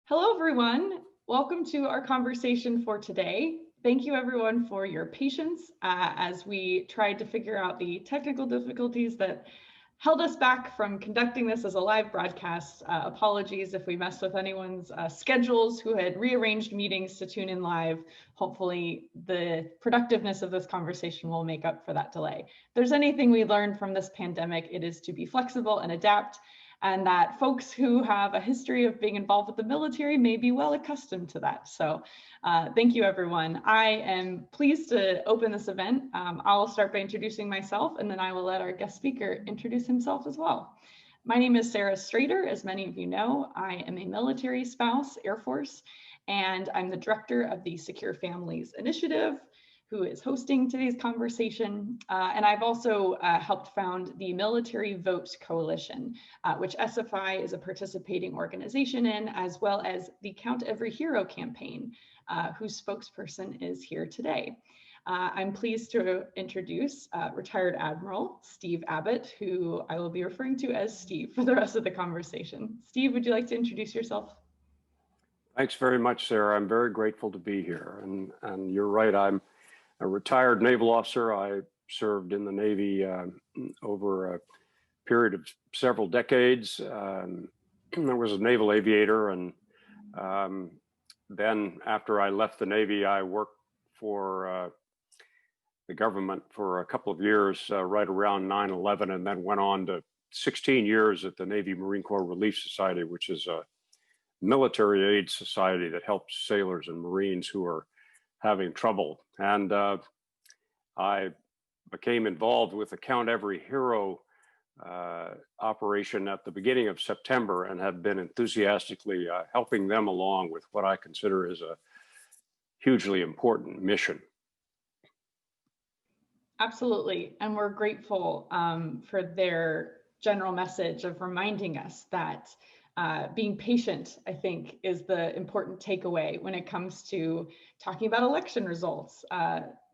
Hello, everyone. Welcome to our conversation for today. Thank you, everyone, for your patience as we tried to figure out the technical difficulties that held us back from conducting this as a live broadcast. Apologies if we messed with anyone's schedules who had rearranged meetings to tune in live. Hopefully, the productiveness of this conversation will make up for that delay. If there's anything we learned from this pandemic, it is to be flexible and adapt, and that folks who have a history of being involved with the military may be well accustomed to that. So thank you, everyone. I am pleased to open this event. I'll start by introducing myself, and then I will let our guest speaker introduce himself as well. My name is Sarah Streyder. As many of you know, I am a military spouse, Air Force, and I'm the director of the Secure Families Initiative, who is hosting today's conversation. And I've also helped found the Military Vote Coalition, which SFI is a participating organization in, as well as the Count Every Hero campaign, whose spokesperson is here today. I'm pleased to introduce retired Admiral Steve Abbot, who I will be referring to as Steve for the rest of the conversation. Steve, would you like to introduce yourself? Thanks very much, Sarah. I'm very grateful to be here. And you're right, I'm a retired naval officer. I served in the Navy over a period of several decades. I was a naval aviator, and then after I left the Navy, I worked for the government for a couple of years right around 9/11, and then went on to 16 years at the Navy Marine Corps Relief Society, which is a military aid society that helps sailors and Marines who are having trouble. And I became involved with the Count Every Hero operation at the beginning of September, and have been enthusiastically helping them along with what I consider is a hugely important mission. Absolutely. And we're grateful for their general message of reminding us that being patient, I think, is the important takeaway when it comes to talking about election results,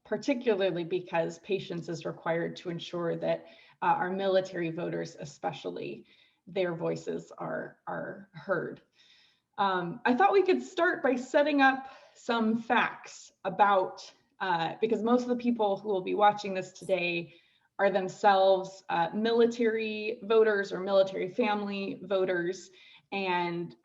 particularly because patience is required to ensure that our military voters, especially, their voices are heard. I thought we could start by setting up some facts about, because most of the people who will be watching this today are themselves military voters or military family voters. And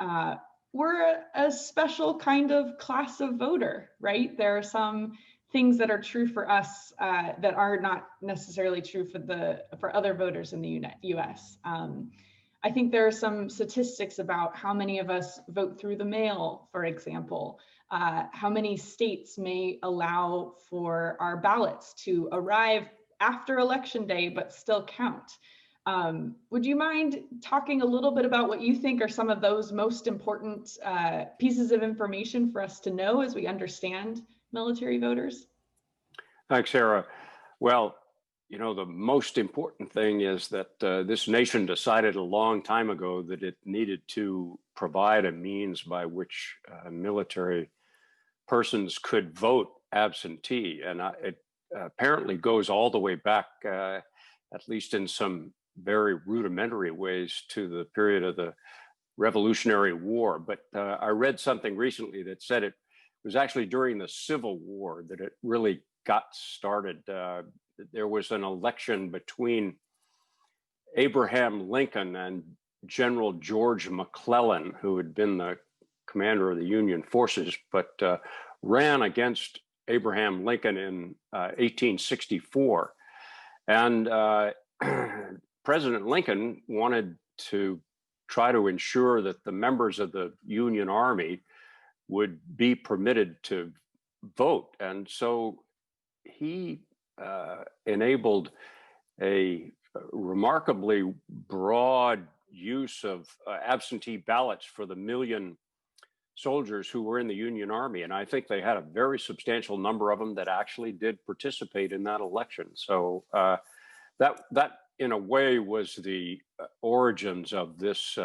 we're a special kind of class of voter, right? There are some things that are true for us that are not necessarily true for other voters in the US. I think there are some statistics about how many of us vote through the mail, for example, how many states may allow for our ballots to arrive after Election Day, but still count. Would you mind talking a little bit about what you think are some of those most important pieces of information for us to know as we understand military voters? Thanks, Sarah. Well, you know, the most important thing is that this nation decided a long time ago that it needed to provide a means by which military persons could vote absentee. And it apparently goes all the way back, at least in some very rudimentary ways, to the period of the Revolutionary War. But I read something recently that said it was actually during the Civil War that it really got started. There was an election between Abraham Lincoln and General George McClellan, who had been the commander of the Union forces, but ran against Abraham Lincoln in 1864. And President Lincoln wanted to try to ensure that the members of the Union Army would be permitted to vote. And so he enabled a remarkably broad use of absentee ballots for the 1 million soldiers who were in the Union Army. And I think they had a very substantial number of them that actually did participate in that election. So that in a way was the origins of this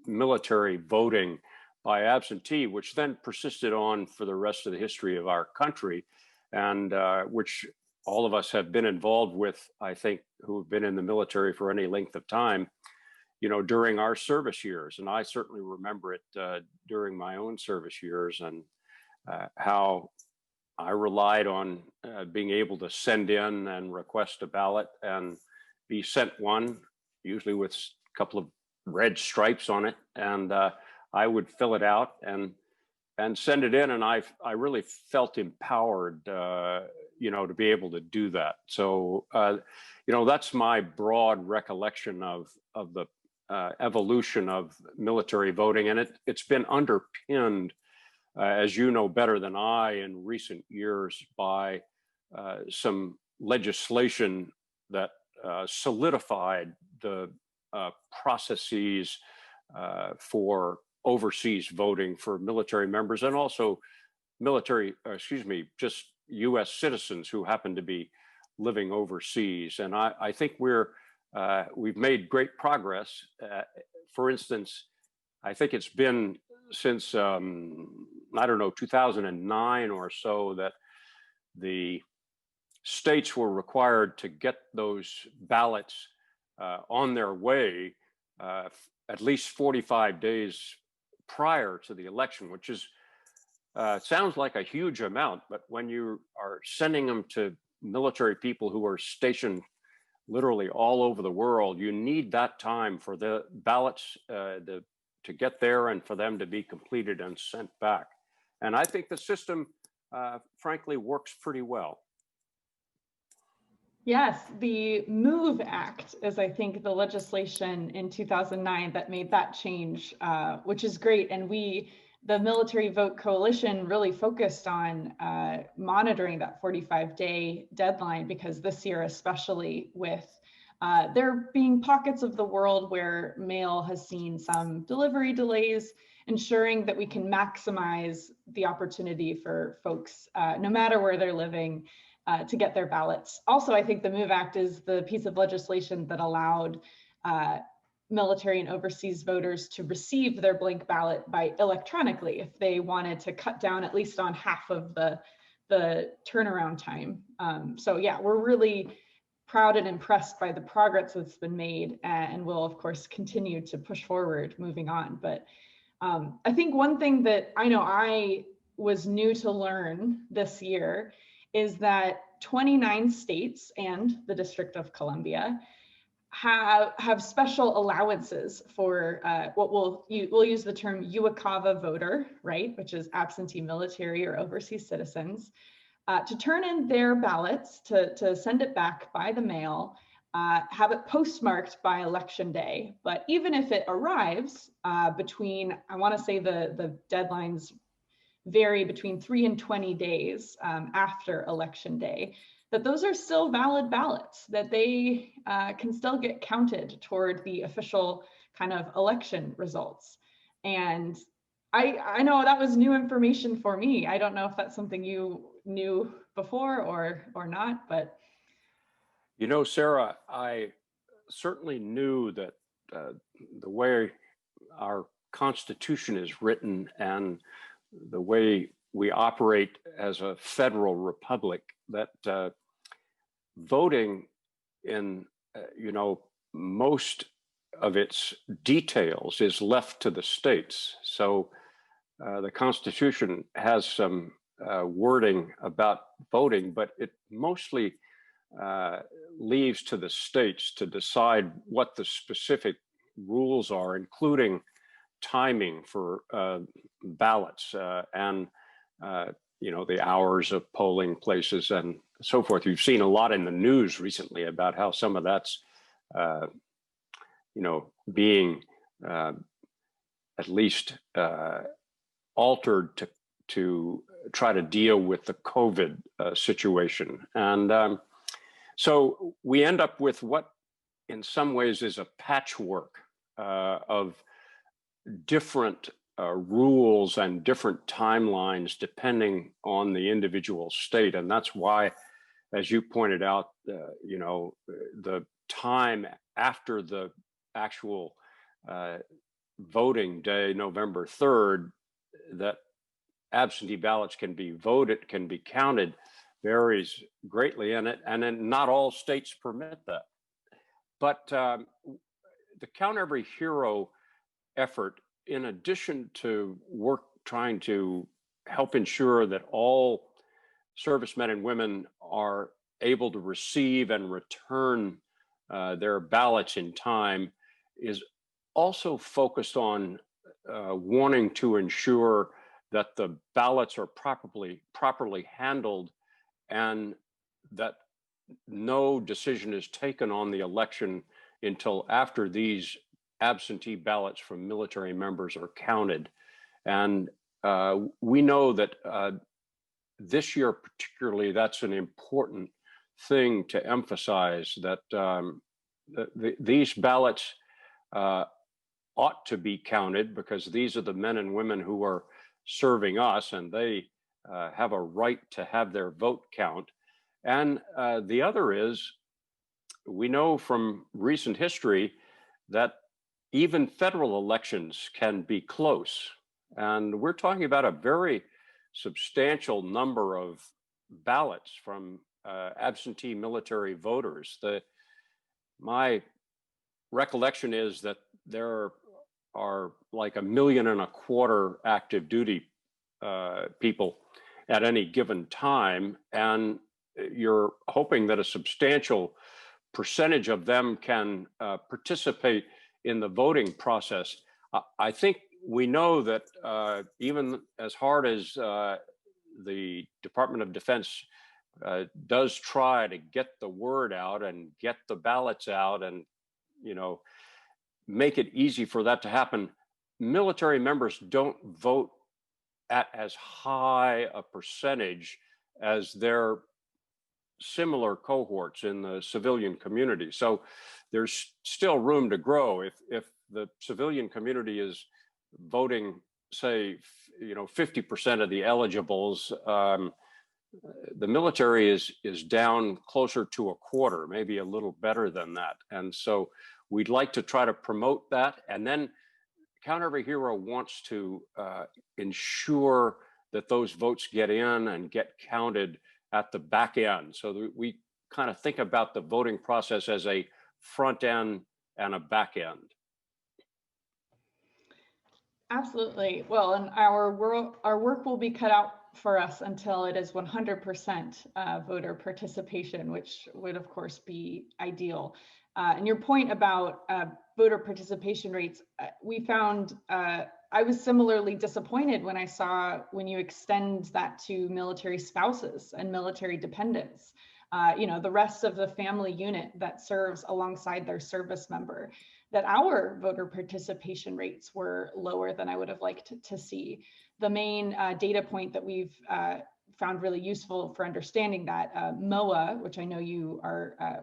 military voting by absentee, which then persisted on for the rest of the history of our country, and which all of us have been involved with, I think, who have been in the military for any length of time, during our service years. And I certainly remember it during my own service years, and how I relied on being able to send in and request a ballot and be sent one, usually with a couple of red stripes on it. And I would fill it out and send it in. And I really felt empowered, to be able to do that. So, that's my broad recollection of the evolution of military voting. And it's been underpinned, as you know better than I, in recent years by some legislation that solidified the processes for overseas voting for military members, and also just U.S. citizens who happen to be living overseas. And I think we've made great progress. For instance, I think it's been since 2009 or so that the states were required to get those ballots on their way at least 45 days prior to the election, which is sounds like a huge amount, but when you are sending them to military people who are stationed literally all over the world, you need that time for the ballots to get there and for them to be completed and sent back. And I think the system, frankly, works pretty well. Yes, the MOVE Act is, I think, the legislation in 2009 that made that change, which is great. And the Military Vote Coalition, really focused on monitoring that 45-day deadline, because this year, especially with there being pockets of the world where mail has seen some delivery delays, ensuring that we can maximize the opportunity for folks, no matter where they're living, to get their ballots. Also, I think the MOVE Act is the piece of legislation that allowed military and overseas voters to receive their blank ballot by electronically if they wanted to cut down at least on half of the turnaround time. So yeah, we're really proud and impressed by the progress that's been made, and will of course continue to push forward moving on. But I think one thing that I know I was new to learn this year is that 29 states and the District of Columbia have special allowances for what we'll use the term UOCAVA voter, right, which is absentee military or overseas citizens, to turn in their ballots, to send it back by the mail, have it postmarked by election day. But even if it arrives between, I want to say the deadlines vary between 3 and 20 days after election day, that those are still valid ballots, that they can still get counted toward the official kind of election results. And I know that was new information for me. I don't know if that's something you knew before or not, but. Sarah, I certainly knew that the way our Constitution is written and the way we operate as a federal republic, that voting in, most of its details is left to the states. So the Constitution has some wording about voting, but it mostly leaves to the states to decide what the specific rules are, including timing for ballots and the hours of polling places and so forth. You've seen a lot in the news recently about how some of that's being at least altered to try to deal with the COVID situation. And so we end up with what in some ways is a patchwork of different rules and different timelines depending on the individual state. And that's why, as you pointed out, the time after the actual voting day, November 3rd, that absentee ballots can be voted, can be counted, varies greatly in it. And then not all states permit that. But the Count Every Hero effort, in addition to work trying to help ensure that all servicemen and women are able to receive and return their ballots in time, is also focused on wanting to ensure that the ballots are properly handled, and that no decision is taken on the election until after these absentee ballots from military members are counted. And we know that this year particularly, that's an important thing to emphasize, that these ballots ought to be counted, because these are the men and women who are serving us, and they have a right to have their vote count. And the other is, we know from recent history that even federal elections can be close. And we're talking about a very substantial number of ballots from absentee military voters. My recollection is that there are like 1.25 million active duty people at any given time, and you're hoping that a substantial percentage of them can participate in the voting process. I think we know that even as hard as the Department of Defense does try to get the word out and get the ballots out and, you know, make it easy for that to happen, military members don't vote at as high a percentage as their similar cohorts in the civilian community. So there's still room to grow. If the civilian community is voting, say, 50% of the eligibles, the military is down closer to a quarter, maybe a little better than that. And so we'd like to try to promote that. And then Count Every Hero wants to ensure that those votes get in and get counted at the back end. So we kind of think about the voting process as a front end and a back end. Absolutely. Well, and our work will be cut out for us until it is 100% voter participation, which would of course be ideal. And your point about voter participation rates, we found, I was similarly disappointed when you extend that to military spouses and military dependents, the rest of the family unit that serves alongside their service member, that our voter participation rates were lower than I would have liked to see. The main data point that we've found really useful for understanding that, MOA, which I know you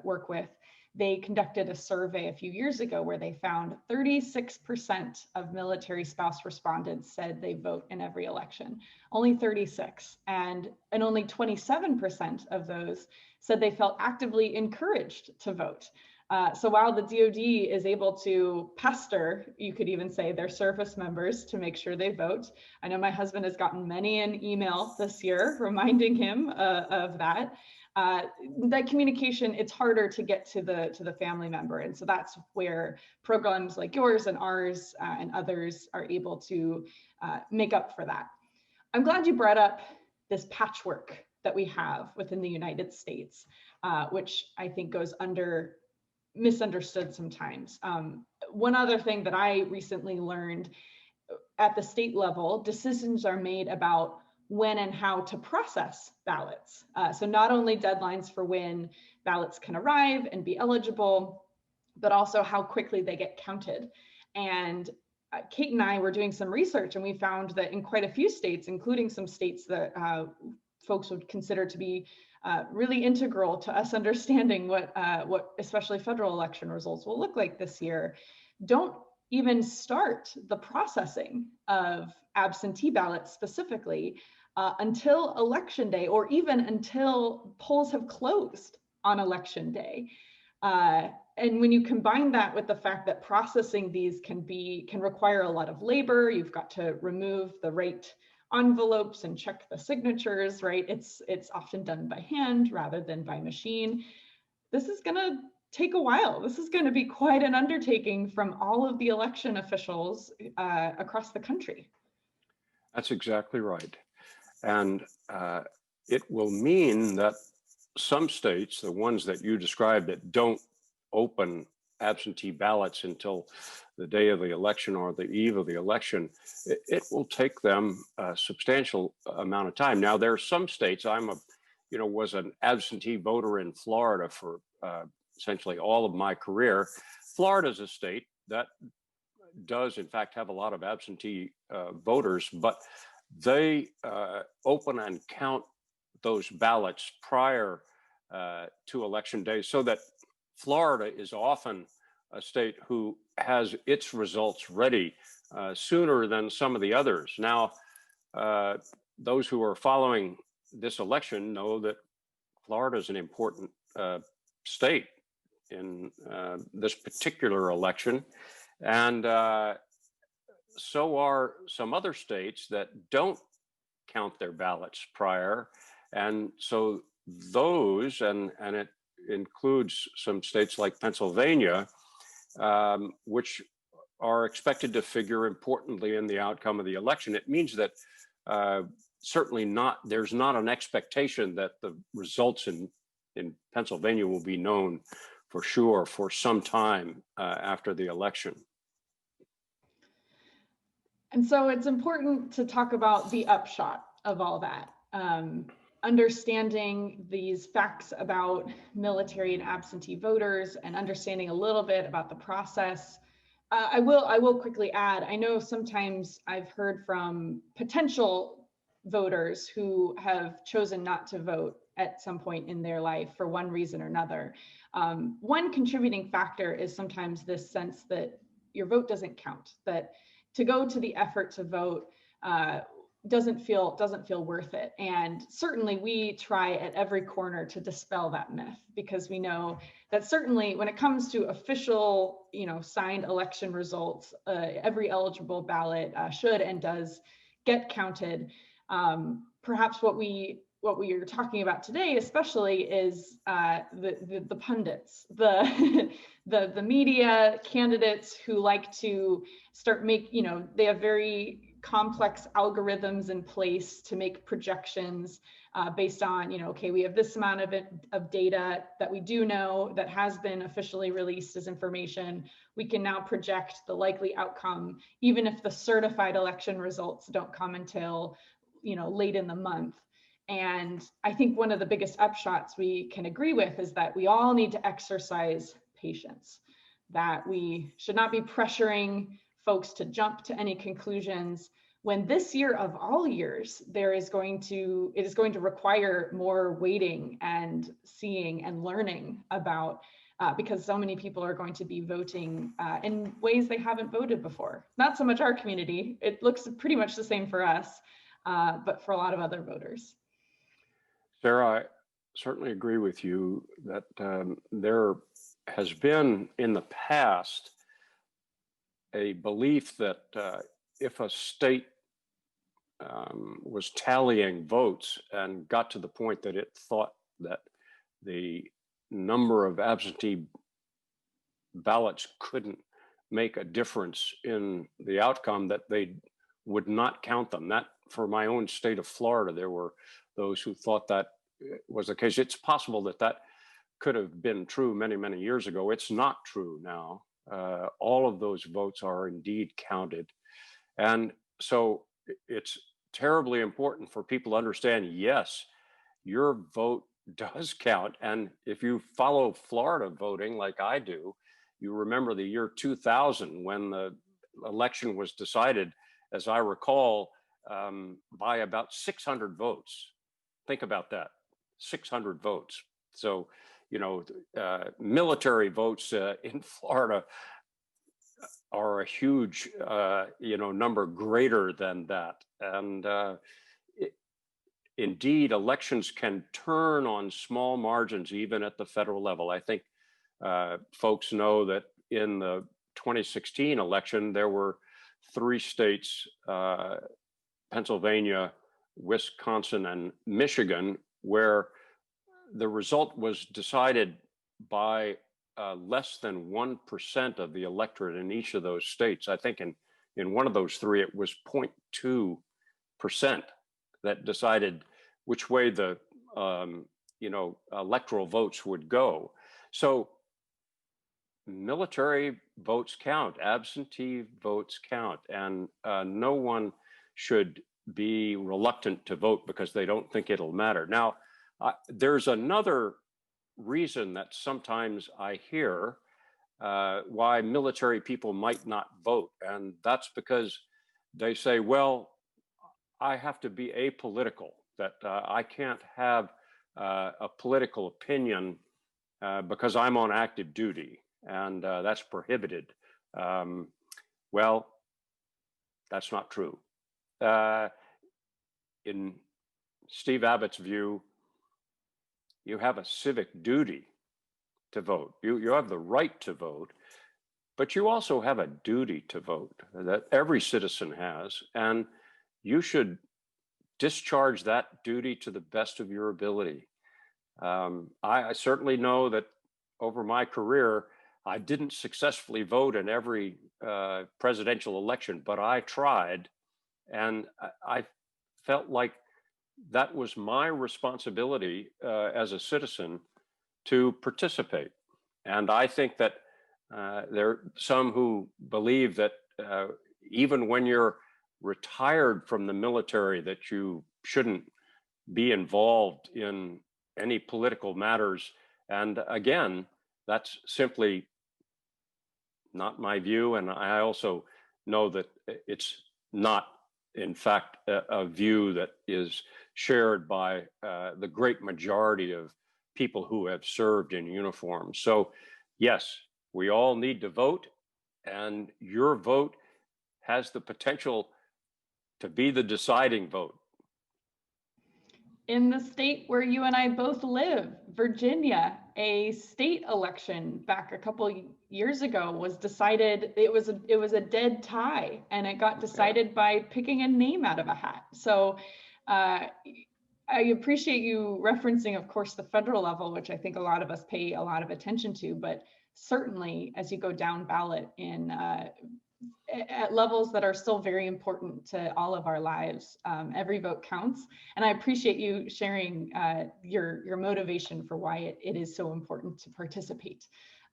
work with, they conducted a survey a few years ago where they found 36% of military spouse respondents said they vote in every election, only 36, and only 27% of those said they felt actively encouraged to vote. So while the DoD is able to pester, you could even say, their service members to make sure they vote, I know my husband has gotten many an email this year reminding him of that. That communication, it's harder to get to the family member. And so that's where programs like yours and ours and others are able to make up for that. I'm glad you brought up this patchwork that we have within the United States, which I think goes misunderstood sometimes. One other thing that I recently learned, at the state level, decisions are made about when and how to process ballots. So not only deadlines for when ballots can arrive and be eligible, but also how quickly they get counted. And Kate and I were doing some research, and we found that in quite a few states, including some states that folks would consider to be really integral to us understanding what especially federal election results will look like this year, don't even start the processing of absentee ballots specifically until election day, or even until polls have closed on election day. And when you combine that with the fact that processing these can require a lot of labor, you've got to remove the right envelopes and check the signatures, right? It's often done by hand rather than by machine. This is going to take a while. This is going to be quite an undertaking from all of the election officials across the country. That's exactly right. And it will mean that some states, the ones that you described that don't open absentee ballots until the day of the election or the eve of the election, it will take them a substantial amount of time. Now, there are some states, was an absentee voter in Florida for essentially all of my career. Florida is a state that does in fact have a lot of absentee voters, but they open and count those ballots prior to election day, so that Florida is often a state who has its results ready sooner than some of the others. Now, those who are following this election know that Florida is an important state in this particular election. And so are some other states that don't count their ballots prior. And so those, and it includes some states like Pennsylvania, which are expected to figure importantly in the outcome of the election. It means that there's not an expectation that the results in Pennsylvania will be known for sure for some time after the election. And so it's important to talk about the upshot of all that. Understanding these facts about military and absentee voters and understanding a little bit about the process. I will quickly add, I know sometimes I've heard from potential voters who have chosen not to vote at some point in their life for one reason or another. One contributing factor is sometimes this sense that your vote doesn't count, that to go to the effort to vote doesn't feel worth it. And certainly we try at every corner to dispel that myth, because we know that certainly when it comes to official, signed election results, every eligible ballot should and does get counted. Perhaps what we are talking about today, especially, is the pundits, the media candidates who like to they have very complex algorithms in place to make projections based on, okay, we have this amount of data that we do know that has been officially released as information. We can now project the likely outcome, even if the certified election results don't come until, late in the month. And I think one of the biggest upshots we can agree with is that we all need to exercise patience, that we should not be pressuring folks to jump to any conclusions when this year of all years, it is going to require more waiting and seeing and learning about, because so many people are going to be voting in ways they haven't voted before. Not so much our community, it looks pretty much the same for us, but for a lot of other voters. Sarah, I certainly agree with you that there has been in the past a belief that if a state was tallying votes and got to the point that it thought that the number of absentee ballots couldn't make a difference in the outcome, that they would not count them. That, for my own state of Florida, there were those who thought that was the case. It's possible that could have been true many, many years ago. It's not true now. All of those votes are indeed counted. And so it's terribly important for people to understand, yes, your vote does count. And if you follow Florida voting like I do, you remember the year 2000 when the election was decided, as I recall, by about 600 votes. Think about that, 600 votes. So, military votes in Florida are a huge, number greater than that. And indeed, elections can turn on small margins, even at the federal level. I think folks know that in the 2016 election, there were 3 states, Pennsylvania, Wisconsin, and Michigan, where the result was decided by less than 1% of the electorate in each of those states. I think in one of those three, it was 0.2% that decided which way the electoral votes would go. So military votes count, absentee votes count, and no one should be reluctant to vote because they don't think it'll matter. Now, there's another reason that sometimes I hear why military people might not vote, and that's because they say, well, I have to be apolitical, that I can't have a political opinion because I'm on active duty, and that's prohibited. Well, that's not true. In Steve Abbott's view, you have a civic duty to vote. You have the right to vote, but you also have a duty to vote that every citizen has, and you should discharge that duty to the best of your ability. I certainly know that over my career, I didn't successfully vote in every presidential election, but I tried, and I felt like that was my responsibility as a citizen to participate. And I think that there are some who believe that even when you're retired from the military, that you shouldn't be involved in any political matters. And again, that's simply not my view. And I also know that it's not, in fact, a view that is shared by the great majority of people who have served in uniform. So yes, we all need to vote, and your vote has the potential to be the deciding vote. In the state where you and I both live, Virginia, a state election back a couple years ago was decided, it was a dead tie, and it got decided by picking a name out of a hat. So I appreciate you referencing, of course, the federal level, which I think a lot of us pay a lot of attention to, but certainly as you go down ballot in at levels that are still very important to all of our lives, every vote counts. And I appreciate you sharing your motivation for why it is so important to participate.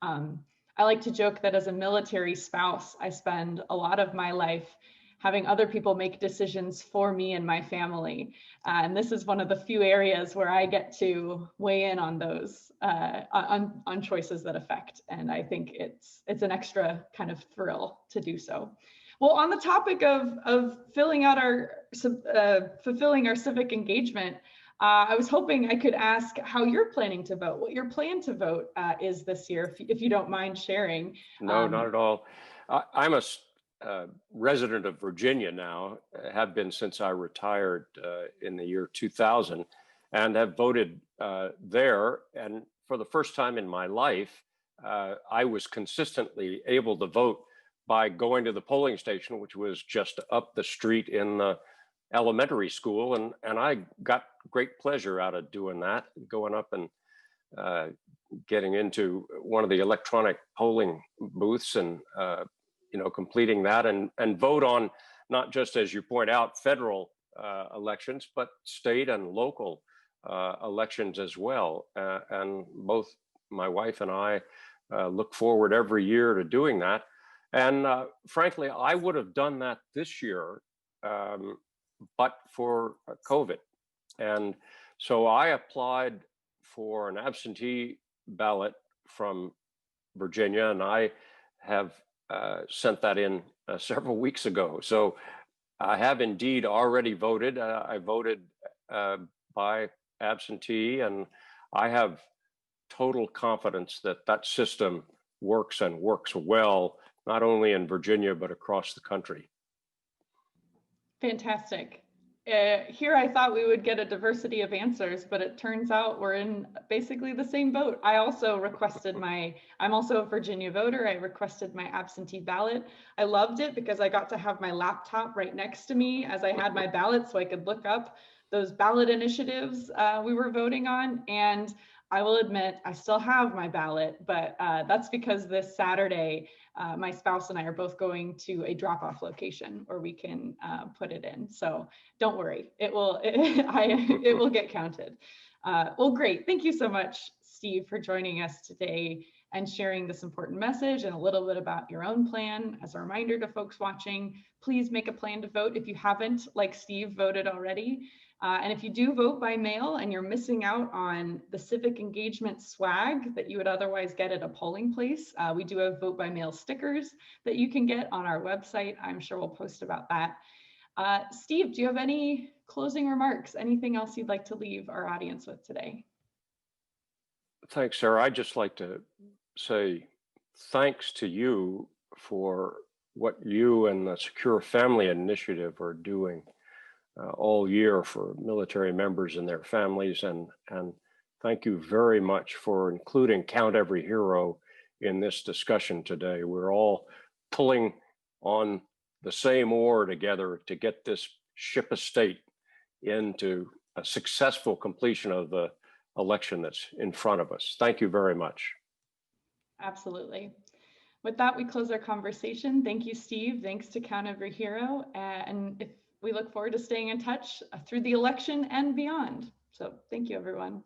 I like to joke that as a military spouse, I spend a lot of my life having other people make decisions for me and my family. And this is one of the few areas where I get to weigh in on those, on choices that affect. And I think it's an extra kind of thrill to do so. Well, on the topic of filling out fulfilling our civic engagement, I was hoping I could ask how you're planning to vote, what your plan to vote is this year, if you don't mind sharing. No, not at all. I'm a resident of Virginia now, have been since I retired in the year 2000, and have voted there. And for the first time in my life, I was consistently able to vote by going to the polling station, which was just up the street in the elementary school. And I got great pleasure out of doing that, going up and getting into one of the electronic polling booths and completing that and vote on not just, as you point out, federal elections, but state and local elections as well. And both my wife and I look forward every year to doing that. And frankly, I would have done that this year, but for COVID. And so I applied for an absentee ballot from Virginia, and I have sent that in several weeks ago. So I have indeed already voted. I voted by absentee, and I have total confidence that that system works and works well, not only in Virginia, but across the country. Fantastic. Here I thought we would get a diversity of answers, but it turns out we're in basically the same boat. I also requested I'm also a Virginia voter. I requested my absentee ballot. I loved it because I got to have my laptop right next to me as I had my ballot, so I could look up those ballot initiatives we were voting on. And I will admit I still have my ballot, but that's because this Saturday, my spouse and I are both going to a drop-off location where we can put it in. So don't worry, it will it will get counted. Well, great. Thank you so much, Steve, for joining us today and sharing this important message and a little bit about your own plan. As a reminder to folks watching, please make a plan to vote if you haven't, like Steve, voted already. And if you do vote by mail and you're missing out on the civic engagement swag that you would otherwise get at a polling place, we do have vote by mail stickers that you can get on our website. I'm sure we'll post about that. Steve, do you have any closing remarks? Anything else you'd like to leave our audience with today? Thanks, Sarah. I'd just like to say thanks to you for what you and the Secure Family Initiative are doing all year for military members and their families. And thank you very much for including Count Every Hero in this discussion today. We're all pulling on the same oar together to get this ship of state into a successful completion of the election that's in front of us. Thank you very much. Absolutely. With that, we close our conversation. Thank you, Steve. Thanks to Count Every Hero. And we look forward to staying in touch through the election and beyond. So thank you, everyone.